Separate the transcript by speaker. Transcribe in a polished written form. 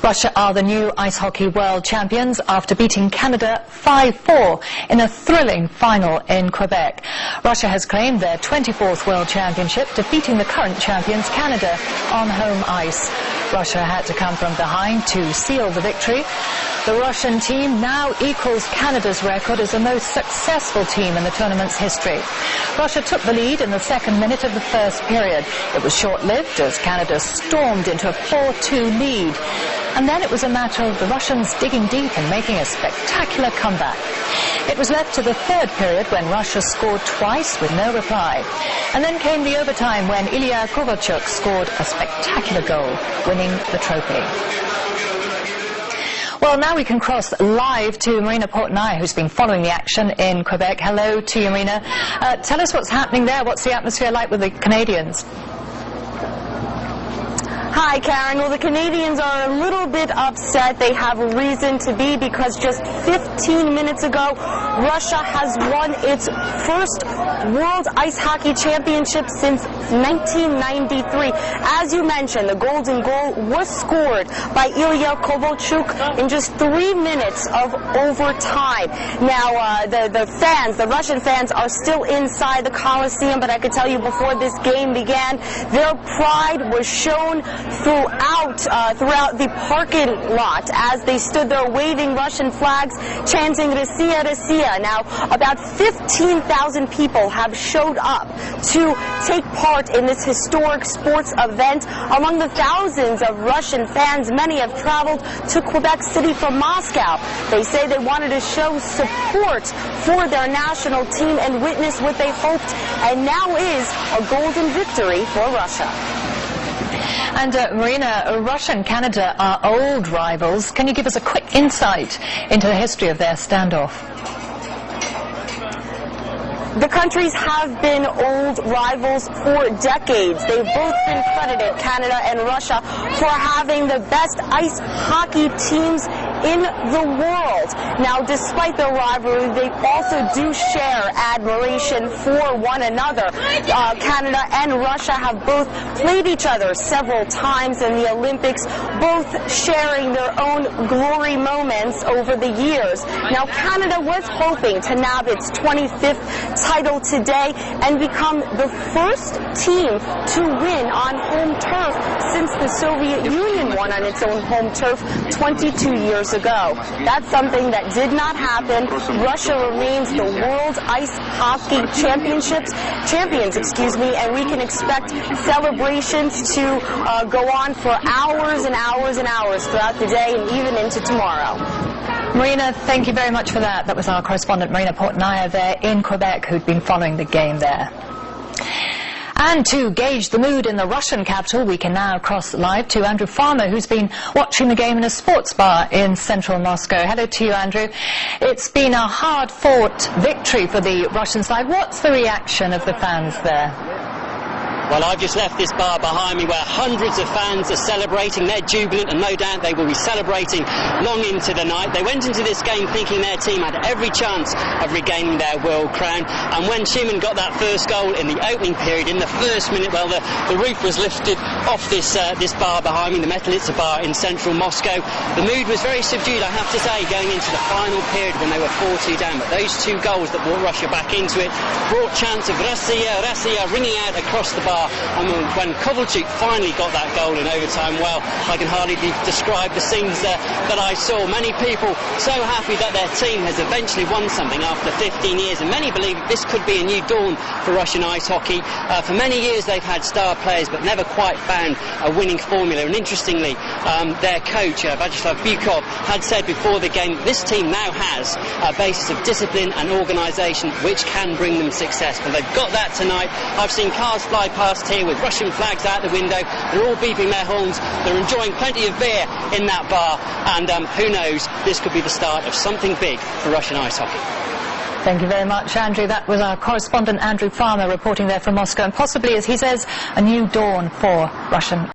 Speaker 1: Russia are the new ice hockey world champions after beating Canada 5-4 in a thrilling final in Quebec. Russia has claimed their 24th world championship, defeating the current champions Canada on home ice. Russia had to come from behind to seal the victory. The Russian team now equals Canada's record as the most successful team in the tournament's history. Russia took the lead in the second minute of the first period. It was short-lived as Canada stormed into a 4-2 lead. And then it was a matter of the Russians digging deep and making a spectacular comeback. It was left to the third period when Russia scored twice with no reply. And then came the overtime when Ilya Kovalchuk scored a spectacular goal, winning the trophy. Well, now we can cross live to Marina Portnaya, who's been following the action in Quebec. Hello to you, Marina. Tell us what's happening there. What's the atmosphere like with the Canadians?
Speaker 2: Hi, Karen. Well, the Canadians are a little bit upset. They have a reason to be because just 15 minutes ago, Russia has won its first World Ice Hockey Championship since 1993. As you mentioned, the golden goal was scored by Ilya Kovalchuk in just 3 minutes of overtime. Now, the Russian fans are still inside the Coliseum, but I could tell you before this game began, their pride was shown throughout the parking lot as they stood there waving Russian flags, chanting "Россия, Россия." Now, about 15,000 people have showed up to take part in this historic sports event. Among the thousands of Russian fans, many have traveled to Quebec City from Moscow. They say they wanted to show support for their national team and witness what they hoped and now is a golden victory for Russia.
Speaker 1: And Marina, Russia and Canada are old rivals. Can you give us a quick insight into the history of their standoff?
Speaker 2: The countries have been old rivals for decades. They've both been credited, Canada and Russia, for having the best ice hockey teams in the world. Now, despite their rivalry, they also do share admiration for one another. Canada and Russia have both played each other several times in the Olympics, both sharing their own glory moments over the years. Now, Canada was hoping to nab its 25th title today and become the first team to win on home turf since the Soviet Union won on its own home turf 22 years ago. That's something that did not happen. Russia remains the World Ice Hockey champions, and we can expect celebrations to go on for hours and hours and hours throughout the day and even into tomorrow.
Speaker 1: Marina, thank you very much for that. That was our correspondent Marina Portnaya there in Quebec, who'd been following the game there. And to gauge the mood in the Russian capital, we can now cross live to Andrew Farmer, who's been watching the game in a sports bar in central Moscow. Hello to you, Andrew. It's been a hard-fought victory for the Russian side. What's the reaction of the fans there?
Speaker 3: Well, I've just left this bar behind me where hundreds of fans are celebrating. They're jubilant, and no doubt they will be celebrating long into the night. They went into this game thinking their team had every chance of regaining their world crown. And when Schumann got that first goal in the opening period, in the first minute, well, the roof was lifted off this bar behind me, the Metelitsa bar in central Moscow. The mood was very subdued, I have to say, going into the final period when they were 4-2 down. But those two goals that brought Russia back into it brought chants of "Россия, Россия" ringing out across the bar. And when Kovalchuk finally got that goal in overtime, well, I can hardly describe the scenes that I saw. Many people so happy that their team has eventually won something after 15 years, and many believe this could be a new dawn for Russian ice hockey. For many years they've had star players but never quite found a winning formula, and interestingly their coach Vyacheslav Bukov had said before the game this team now has a basis of discipline and organisation which can bring them success. Well, they've got that tonight. I've seen cars fly past here with Russian flags out the window. They're all beeping their horns. They're enjoying plenty of beer in that bar, and who knows, this could be the start of something big for Russian ice hockey.
Speaker 1: Thank you very much, Andrew. That was our correspondent Andrew Farmer reporting there from Moscow, and possibly, as he says, a new dawn for Russian